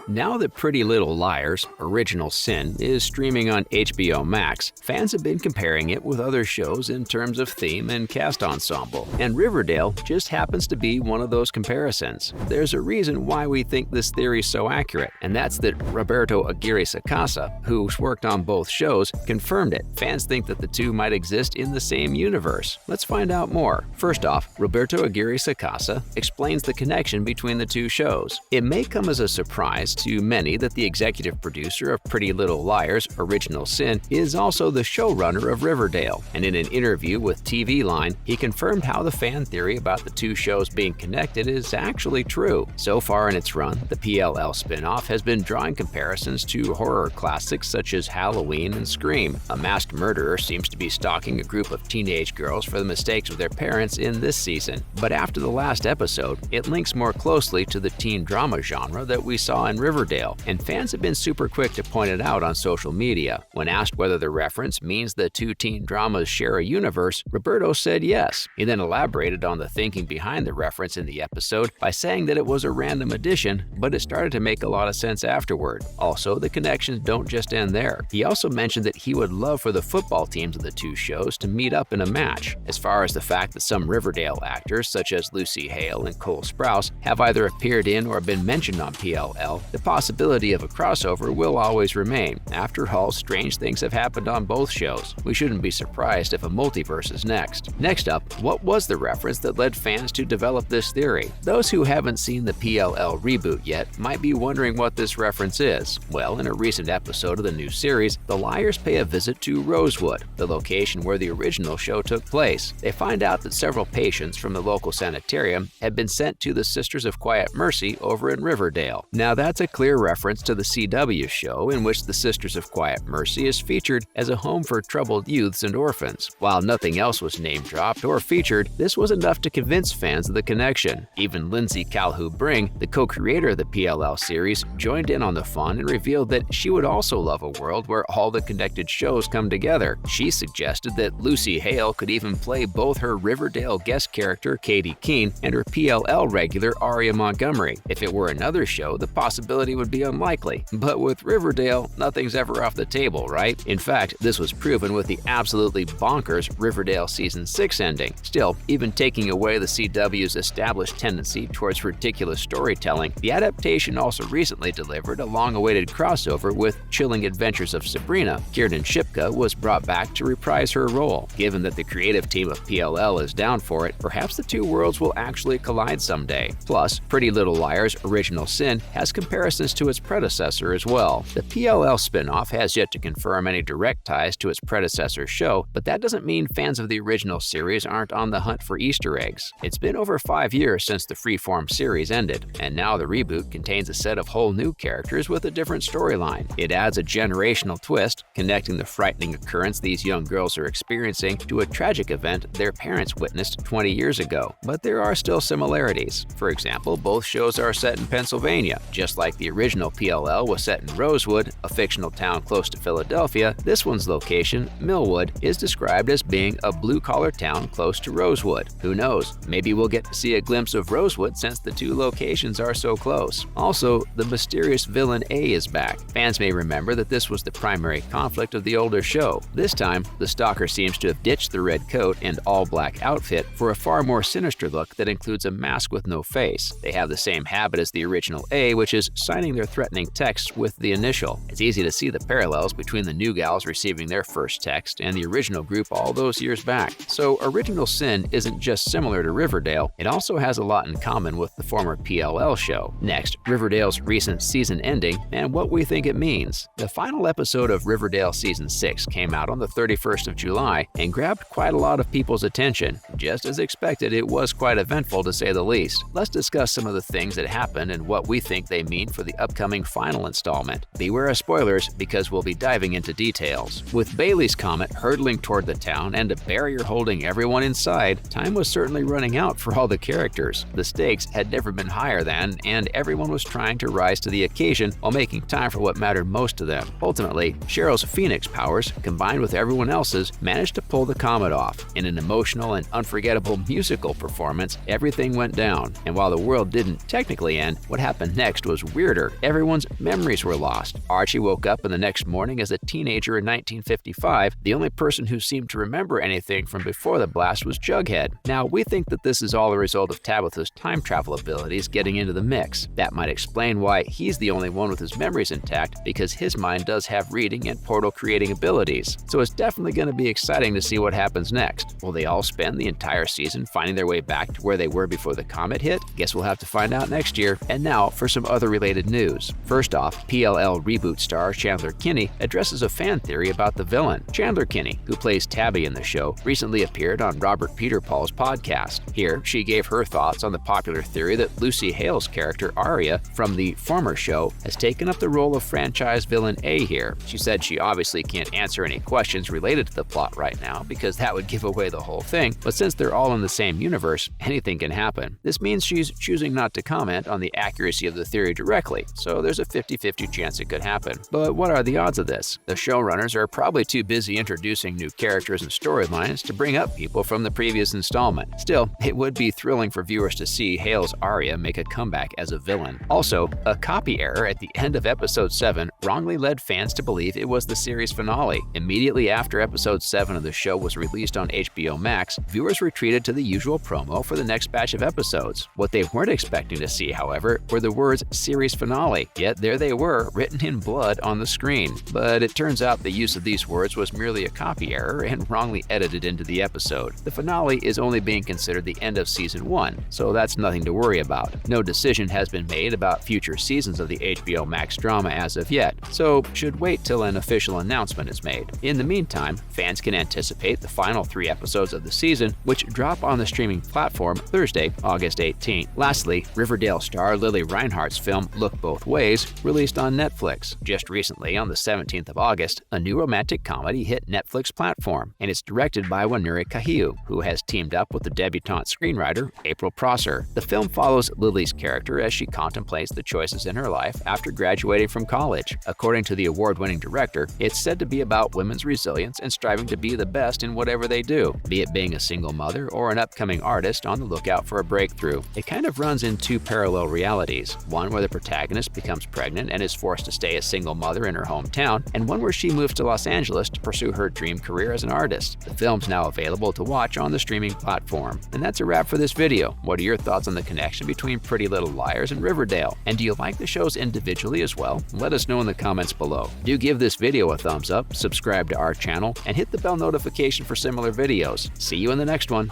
Now that Pretty Little Liars: Original Sin is streaming on HBO Max, fans have been comparing it with other shows in terms of theme and cast ensemble, and Riverdale just happens to be one of those comparisons. There's a reason why we think this theory is so accurate, and that's that Roberto Aguirre-Sacasa, who's worked on both shows, confirmed it. Fans think that the two might exist in the same universe. Let's find out more. First off, Roberto Aguirre-Sacasa explains the connection between the two shows. It may come as a surprise to many that the executive producer of Pretty Little Liars: Original Sin is also the showrunner of Riverdale, and in an interview with TV Line, he confirmed how the fan theory about the two shows being connected is actually true. So far in its run, the PLL spinoff has been drawing comparisons to horror classics such as Halloween and Scream. A masked murderer seems to be stalking a group of teenage girls for the mistakes of their parents in this season. But after the last episode, it links more closely to the teen drama genre that we saw in Riverdale, and fans have been super quick to point it out on social media. When asked whether the reference means the two teen dramas share a universe, Roberto said yes. He then elaborated on the thinking behind the reference in the episode by saying that it was a random addition, but it started to make a lot of sense afterward. Also, the connections don't just end there. He also mentioned that he would love for the football teams of the two shows to meet up in a match. As far as the fact that some Riverdale actors, such as Lucy Hale and Cole Sprouse, have either appeared in or been mentioned on PLL, the possibility of a crossover will always remain. After all, strange things have happened on both shows. We shouldn't be surprised if a multiverse is next. Next up, what was the reference that led fans to develop this theory? Those who haven't seen the PLL reboot yet might be wondering what this reference is. Well, in a recent episode of the new series, the Liars pay a visit to Rosewood, the location where the original show took place. They find out that several patients from the local sanitarium had been sent to the Sisters of Quiet Mercy over in Riverdale. Now that's a clear reference to the CW show in which the Sisters of Quiet Mercy is featured as a home for troubled youths and orphans. While nothing else was name-dropped or featured, this was enough to convince fans of the connection. Even Lindsay Calhoun-Bring, the co-creator of the PLL series, joined in on the fun and revealed that she would also love a world where all the connected shows come together. She suggested that Lucy Hale could even play both her Riverdale guest character Katie Keene and her PLL regular Aria Montgomery. If it were another show, the possibility would be unlikely. But with Riverdale, nothing's ever off the table, right? In fact, this was proven with the absolutely bonkers Riverdale Season 6 ending. Still, even taking away the CW's established tendency towards ridiculous storytelling, the adaptation also recently delivered a long-awaited crossover with Chilling Adventures of Sabrina. Kiernan Shipka was brought back to reprise her role. Given that the creative team of PLL is down for it, perhaps the two worlds will actually collide someday. Plus, Pretty Little Liars: Original Sin has comparisons to its predecessor as well. The PLL spinoff has yet to confirm any direct ties to its predecessor show, but that doesn't mean fans of the original series aren't on the hunt for Easter eggs. It's been over 5 years since the Freeform series ended, and now the reboot contains a set of whole new characters with a different storyline. It adds a generational twist, connecting the frightening occurrence these young girls are experiencing to a tragic event their parents witnessed 20 years ago. But there are still similarities. For example, both shows are set in Pennsylvania. Just like the original PLL was set in Rosewood, a fictional town close to Philadelphia, this one's location, Millwood, is described as being a blue-collar town close to Rosewood. Who knows? Maybe we'll get to see a glimpse of Rosewood since the two locations are so close. Also, the mysterious villain A is back. Fans may remember that this was the primary conflict of the older show. This time, the stalker seems to have ditched the red coat and all-black outfit for a far more sinister look that includes a mask with no face. They have the same habit as the original A, which is signing their threatening texts with the initial. It's easy to see the parallels between the new gals receiving their first text and the original group all those years back. So Original Sin isn't just similar to Riverdale, it also has a lot in common with the former PLL show. Next, Riverdale's recent season ending and what we think it means. The final episode of Riverdale Season 6 came out on the 31st of July and grabbed quite a lot of people's attention. Just as expected, it was quite eventful to say the least. Let's discuss some of the things that happened and what we think they mean for the upcoming final installment. Beware of spoilers because we'll be diving into details. With Bailey's Comet hurtling toward the town and a barrier holding everyone inside, time was certainly running out for all the characters. The stakes had never been higher than, and everyone was trying to rise to the occasion while making time for what mattered most to them. Ultimately, Cheryl's Phoenix powers, combined with everyone else's, managed to pull the comet off. In an emotional and unforgettable musical performance, everything went down, and while the world didn't technically end, what happened next was weirder. Everyone's memories were lost. Archie woke up in the next morning as a teenager in 1955. The only person who seemed to remember anything from before the blast was Jughead. Now, we think that this is all a result of Tabitha's time travel abilities getting into the mix. That might explain why he's the only one with his memories intact, because his mind does have reading and portal creating abilities. So it's definitely going to be exciting to see what happens next. Will they all spend the entire season finding their way back to where they were before the comet hit? Guess we'll have to find out next year. And now for some other related news. First off, PLL Reboot star Chandler Kinney addresses a fan theory about the villain. Chandler Kinney, who plays Tabby in the show, recently appeared on Robert Peter Paul's podcast. Here, she gave her thoughts on the popular theory that Lucy Hale's character Aria from the former show has taken up the role of franchise villain A here. She said she obviously can't answer any questions related to the plot right now because that would give away the whole thing, but since they're all in the same universe, anything can happen. This means she's choosing not to comment on the accuracy of the theory directly, so there's a 50-50 chance it could happen. But what are the odds of this? The showrunners are probably too busy introducing new characters and storylines to bring up people from the previous installment. Still, it would be thrilling for viewers to see Hale's Aria make a comeback as a villain. Also, a copy error at the end of episode 7 wrongly led fans to believe it was the series finale. Immediately after episode 7 of the show was released on HBO Max, viewers retreated to the usual promo for the next batch of episodes. What they weren't expecting to see, however, were the words series finale, yet there they were, written in blood on the screen. But it turns out the use of these words was merely a copy error and wrongly edited into the episode. The finale is only being considered the end of season 1, so that's nothing to worry about. No decision has been made about future seasons of the HBO Max drama as of yet, so should wait till an official announcement is made. In the meantime, fans can anticipate the final 3 episodes of the season, which drop on the streaming platform Thursday, August 18th. Lastly, Riverdale star Lily Reinhart's film Look Both Ways released on Netflix. Just recently, on the 17th of August, a new romantic comedy hit Netflix platform, and it's directed by Wanuri Kahiu, who has teamed up with the debutante screenwriter April Prosser. The film follows Lily's character as she contemplates the choices in her life after graduating from college. According to the award-winning director, it's said to be about women's resilience and striving to be the best in whatever they do, be it being a single mother or an upcoming artist on the lookout for a breakthrough. It kind of runs in 2 parallel realities, one where the protagonist becomes pregnant and is forced to stay a single mother in her hometown, and one where she moves to Los Angeles to pursue her dream career as an artist. The film's now available to watch on the streaming platform. And that's a wrap for this video. What are your thoughts on the connection between Pretty Little Liars and Riverdale? And do you like the shows individually as well? Let us know in the comments below. Do give this video a thumbs up, subscribe to our channel, and hit the bell notification for similar videos. See you in the next one.